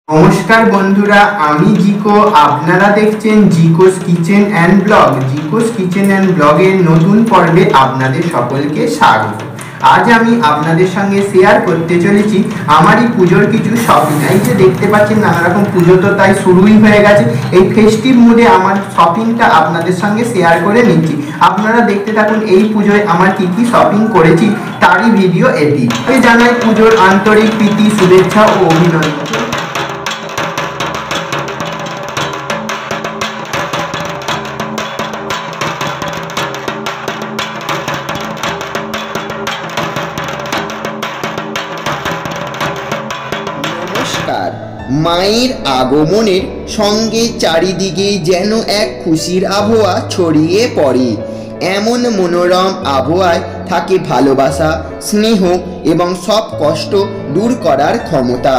নমস্কার বন্ধুরা, আমি জিকো। আপনারা দেখছেন Jiko's kitchen and blog. Jiko's kitchen and ব্লগের নতুন পর্বে আপনাদের সকলকে স্বাগত। আজ আমি আপনাদের সঙ্গে শেয়ার করতে চলেছি আমারই পুজোর কিছু শপিং। এই যে দেখতে পাচ্ছেন নানা রকম পুজো তো তাই শুরুই হয়ে গেছে। এই ফেস্টিভ মুডে আমার শপিংটা আপনাদের সঙ্গে শেয়ার করে নিচ্ছি। আপনারা দেখতে থাকুন এই পুজোয় আমার কি কি শপিং করেছি তারই ভিডিও এটি। আমি জানাই পুজোর আন্তরিক প্রীতি, শুভেচ্ছা ও অভিনন্দন। নমস্কার। মায়ের আগমনের সঙ্গে চারিদিকে যেন এক খুশির আবহাওয়া ছড়িয়ে পড়ে। এমন মনোরম আবহাওয়ায় থাকে ভালোবাসা, স্নেহ এবং সব কষ্ট দূর করার ক্ষমতা।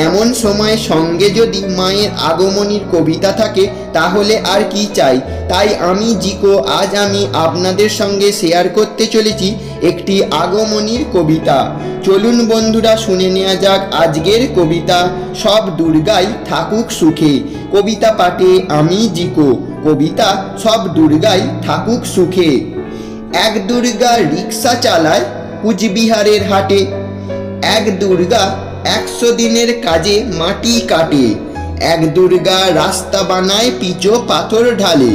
এমন সময় সঙ্গে যদি মায়ের আগমনীর কবিতা থাকে তাহলে আর কি চাই। তাই আমি জিকো আজ আমি আপনাদের সঙ্গে শেয়ার করতে চলেছি একটি আগমনীর কবিতা। চলুন বন্ধুরা শুনে নেওয়া যাক আজকের কবিতা। সব দুর্গাই থাকুক সুখে। কবিতা পাঠে আমি জিকো। কবিতা সব দুর্গাই থাকুক সুখে। এক দুর্গা রিক্সা চালায় কুচবিহারের হাটে। এক দুর্গা 100 দিনের কাজে মাটি কাটে। এক দুর্গা রাস্তা বানায় পিচো পাথর ঢালে।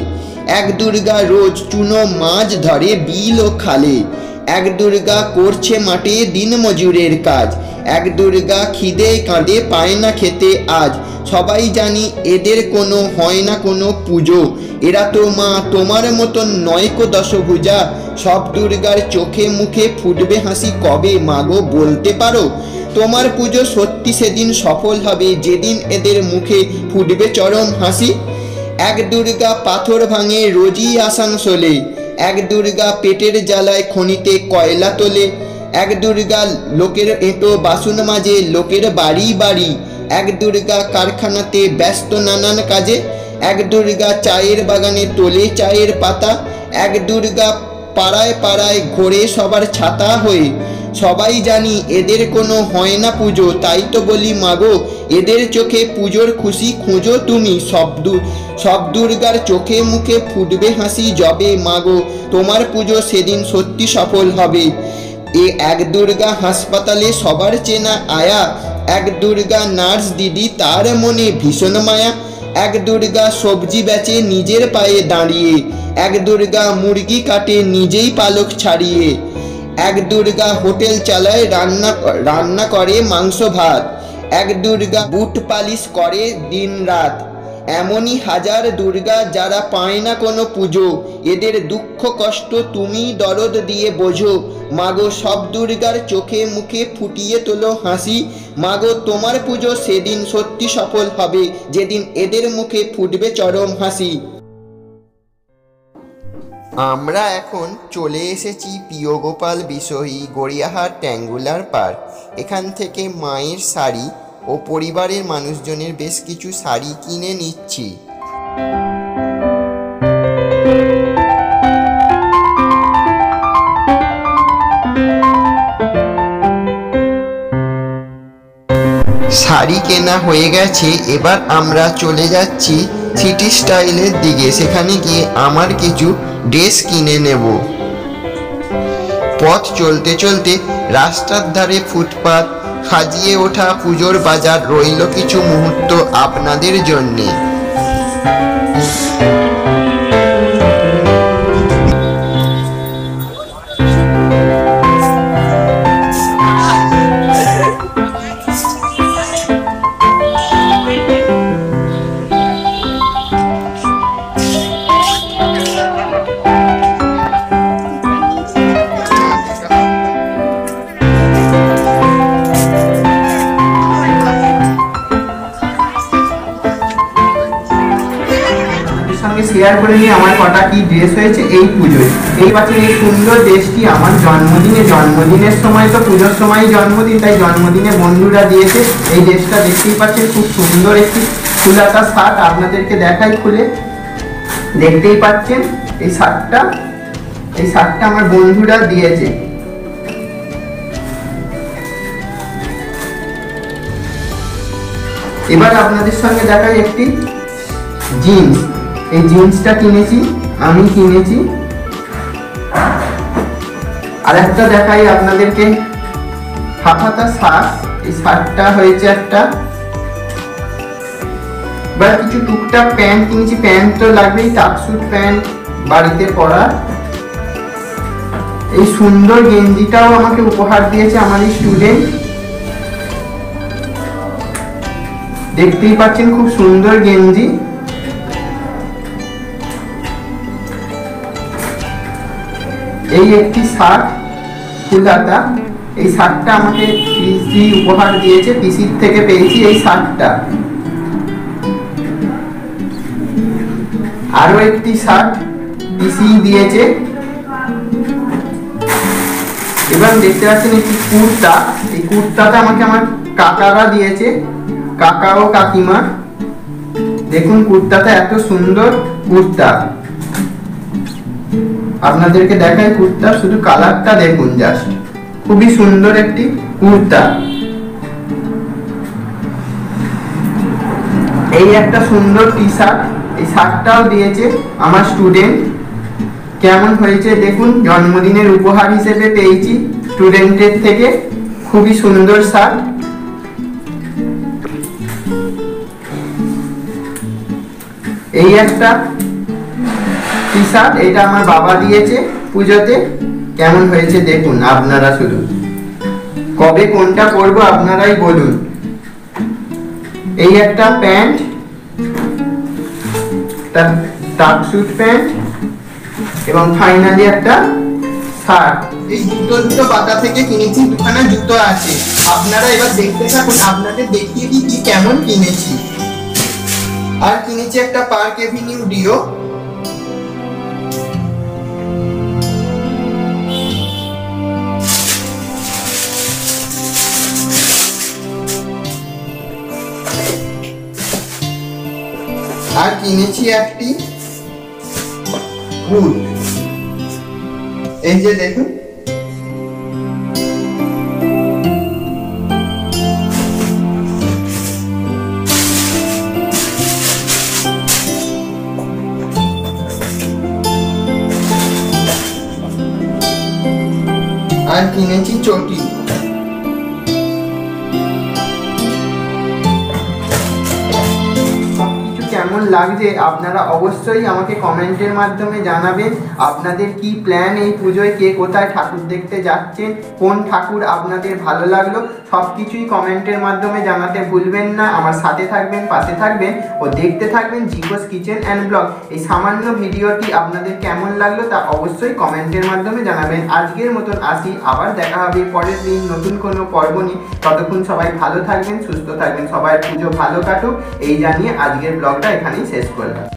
এক দুর্গা রোজ চুনো মাছ ধরে বিল ও খালে। এক দুর্গা করছে মাঠে দিন মজুরের কাজ। এক দুর্গা খিদে কাঁদে পায় না খেতে আজ। সবাই জানি এদের কোনো হয় না কোনো পুজো। এরা তো মা তোমার মতন নয়কো দশভুজা। সব দুর্গার চোখে মুখে ফুটবে হাসি কবে মাগো বলতে পারো? তোমার পুজো সত্যি সেদিন সফল হবে যেদিন এদের মুখে ফুটবে চরম হাসি। এক দুর্গা পাথর ভাঙে রোজই আসানসোলে। এক দুর্গা পেটের জ্বালায় খনিতে কয়লা তোলে। এক দুর্গা লোকের এঁটো বাসন মাজে লোকের বাড়ি বাড়ি। এক দুর্গা কারখানাতে ব্যস্ত নানান কাজে। এক দুর্গা চায়ের বাগানে তোলে চায়ের পাতা। এক দুর্গা পাড়ায় পাড়ায় ঘোরে সবার ছাতা হয়ে। সবাই জানি এদের কোনো হয় না পুজো, তাই তো বলি মাগো এদের চোখে পুজোর খুশি খুঁজো তুমি। সব দুর্গার চোখে মুখে ফুটবে হাসি যবে মাগো তোমার পুজো সেদিন সত্যি সফল হবে। এক দুর্গা হাসপাতালে সবার চেনা আয়া। এক দুর্গা নার্স দিদি তার মনে ভীষণ মায়া। এক দুর্গা সবজি বেচে নিজের পায়ে দাঁড়িয়ে। এক দুর্গা মুরগি কাটে নিজেই পালক ছাড়িয়ে। এক দুর্গা হোটেল চালায় রান্না করে মাংস ভাত। এক দুর্গা বুট পালিশ করে দিন রাত। এমনই হাজার দুর্গা যারা পায় না কোনো পুজো। এদের দুঃখ কষ্ট তুমি দরদ দিয়ে বোঝো। মাগো সব দুর্গার চোখে মুখে ফুটিয়ে তোলো হাসি। মাগো তোমার পুজো সেদিন সত্যি সফল হবে যেদিন এদের মুখে ফুটবে চরম হাসি। আমরা এখন চলে এসেছি প্রিয়গোপাল বিষয়ী গড়িয়াহাট ট্যাঙ্গুলার পার্ক। এখান থেকে মায়ের শাড়ি ও পরিবারের মানুষজনের বেশ কিছু শাড়ি কিনে নিচ্ছি। শাড়ি কেনা হয়ে গেছে, এবার আমরা চলে যাচ্ছি সিটি স্টাইলের দিকে। সেখানে গিয়ে আমার কিছু ড্রেস কিনে নেব। পথ চলতে চলতে রাস্তার ধারে ফুটপাত সাজিয়ে ওঠা পুজোর বাজার রইল কিছু মুহূর্ত আপনাদের জন্যে। শেয়ার করে নিয়ে আমার কটা কি ড্রেস হয়েছে এই পুজোয়। এই পাচ্ছেন এই সুন্দর ড্রেসটি আমার জন্মদিনের সময় তো পুজোর সময় জন্মদিন, তাই জন্মদিনে বন্ধুরা দিয়েছে এই ড্রেসটা। দেখতেই পাচ্ছেন খুব সুন্দর একটি ফুলাতা শার্ট। আপনাদেরকে দেখাই খুলে, দেখতেই পাচ্ছেন এই শার্টটা আমার বন্ধুরা দিয়েছে। এবার আপনাদের সঙ্গে দেখাই একটি জিন্স। এই জিন্সটা কিনেছি আমি। আর একটা দেখাই আপনাদেরকে, হাফহাতা শার্ট। এই শার্টটা হয়েছে একটা। এবার কিছু টুকটাক প্যান্ট কিনেছি। প্যান্ট তো লাগবেই, ট্রাকস্যুট প্যান্ট বাড়িতে পরা। এই সুন্দর গেঞ্জিটাও আমাকে উপহার দিয়েছে আমার এই স্টুডেন্ট। দেখতেই পাচ্ছেন খুব সুন্দর গেঞ্জি। এই একটি শার্ট ফুল হাতা। এই শার্টটা আমাকে পিসি উপহার দিয়েছে, পিসির থেকে পেয়েছি এই শার্টটা। আরো একটি শার্ট পিসি দিয়েছে। এবার দেখতে পাচ্ছেন একটি কুর্তা। এই কুর্তাটা আমাকে আমার কাকারা দিয়েছে, কাকা ও কাকিমা। দেখুন কুর্তাটা এত সুন্দর কুর্তা। আপনাদেরকে দেখাই কুর্তা, শুধু কালারটা দেখুন জাস্ট, খুবই সুন্দর একটি কুর্তা। এই একটা সুন্দর টি শার্ট। এই শার্টটাও দিয়েছে আমার স্টুডেন্ট। কেমন হয়েছে দেখুন, জন্মদিনের উপহার হিসেবে পেয়েছি স্টুডেন্টের থেকে। খুবই সুন্দর শার্ট। এই একটা টি শার্ট, এটা আমার বাবা দিয়েছে পুজোতে। কেমন হয়েছে দেখুন আপনারা, শুধু কবে কোনটা পরবো আপনারাই বলুন। এই একটা প্যান্ট, ট্রাকস্যুট প্যান্ট, এবং ফাইনালি একটা শার্ট। এই দুটো পাতা থেকে কিনেছি, দুখানা জুতো আছে। আপনারা এবার দেখতে থাকুন, আপনাদের দেখিয়ে দিই কি কেমন কিনেছি। আর কিনেছি একটা পার্ক এভিনিউ ডিও। আর কিনেছি একটি বুট। এই যে দেখুন, আর কিনেছি চটি। কেমন লাগছে আপনারা অবশ্যই আমাকে কমেন্টের মাধ্যমে জানাবেন। আপনাদের কি প্ল্যান এই পুজোয়, কে কোথায় ঠাকুর দেখতে যাচ্ছেন, কোন ঠাকুর আপনাদের ভালো লাগলো, সব কিছুই কমেন্টের মাধ্যমে জানাতে ভুলবেন না। আমার সাথে থাকবেন, পাশে থাকবেন ও দেখতে থাকবেন জিকোস কিচেন অ্যান্ড ব্লগ। এই সামান্য ভিডিওটি আপনাদের কেমন লাগলো তা অবশ্যই কমেন্টের মাধ্যমে জানাবেন। আজকের মতন আসি, আবার দেখা হবে পরের দিন নতুন কোনো পর্ব নিয়ে। ততক্ষণ সবাই ভালো থাকবেন, সুস্থ থাকবেন, সবাই পুজো ভালো কাটুক এই জানিয়ে আজকের ব্লগটা এখানেই শেষ করলাম।